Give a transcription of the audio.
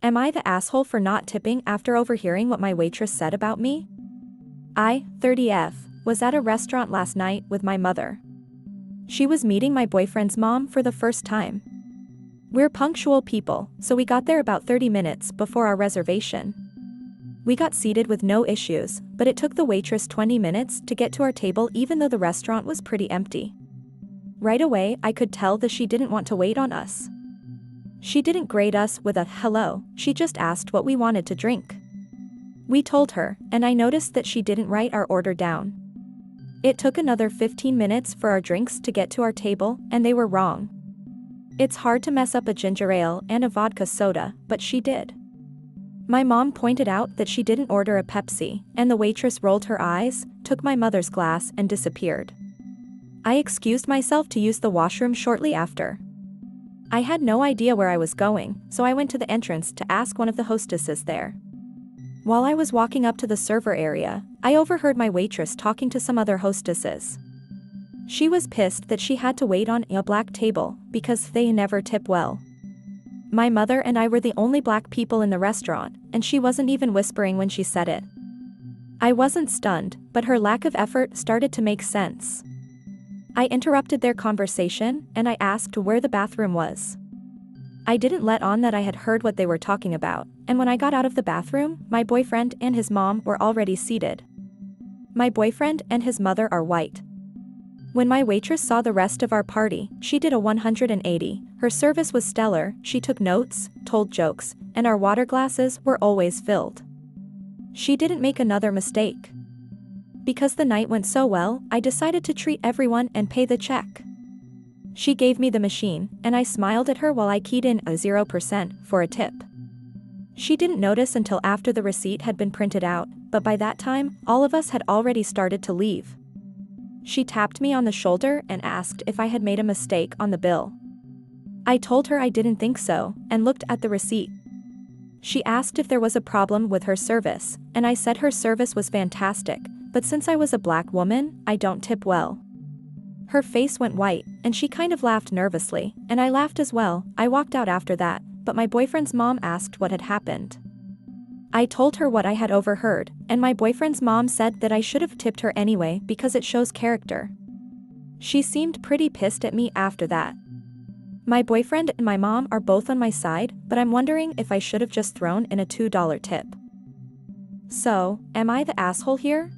Am I the asshole for not tipping after overhearing what my waitress said about me? I, 30F, was at a restaurant last night with my mother. She was meeting my boyfriend's mom for the first time. We're punctual people, so we got there about 30 minutes before our reservation. We got seated with no issues, but it took the waitress 20 minutes to get to our table even though the restaurant was pretty empty. Right away, I could tell that she didn't want to wait on us. She didn't grade us with a hello, she just asked what we wanted to drink. We told her, and I noticed that she didn't write our order down. It took another 15 minutes for our drinks to get to our table, and they were wrong. It's hard to mess up a ginger ale and a vodka soda, but she did. My mom pointed out that she didn't order a Pepsi, and the waitress rolled her eyes, took my mother's glass and disappeared. I excused myself to use the washroom shortly after. I had no idea where I was going, so I went to the entrance to ask one of the hostesses there. While I was walking up to the server area, I overheard my waitress talking to some other hostesses. She was pissed that she had to wait on a black table because they never tip well. My mother and I were the only black people in the restaurant, and she wasn't even whispering when she said it. I wasn't stunned, but her lack of effort started to make sense. I interrupted their conversation, and I asked where the bathroom was. I didn't let on that I had heard what they were talking about, and when I got out of the bathroom, my boyfriend and his mom were already seated. My boyfriend and his mother are white. When my waitress saw the rest of our party, she did a 180, her service was stellar, she took notes, told jokes, and our water glasses were always filled. She didn't make another mistake. Because the night went so well, I decided to treat everyone and pay the check. She gave me the machine, and I smiled at her while I keyed in a 0% for a tip. She didn't notice until after the receipt had been printed out, but by that time, all of us had already started to leave. She tapped me on the shoulder and asked if I had made a mistake on the bill. I told her I didn't think so, and looked at the receipt. She asked if there was a problem with her service, and I said her service was fantastic, but since I was a black woman, I don't tip well. Her face went white, and she kind of laughed nervously, and I laughed as well. I walked out after that, but my boyfriend's mom asked what had happened. I told her what I had overheard, and my boyfriend's mom said that I should have tipped her anyway because it shows character. She seemed pretty pissed at me after that. My boyfriend and my mom are both on my side, but I'm wondering if I should have just thrown in a $2 tip. So, am I the asshole here?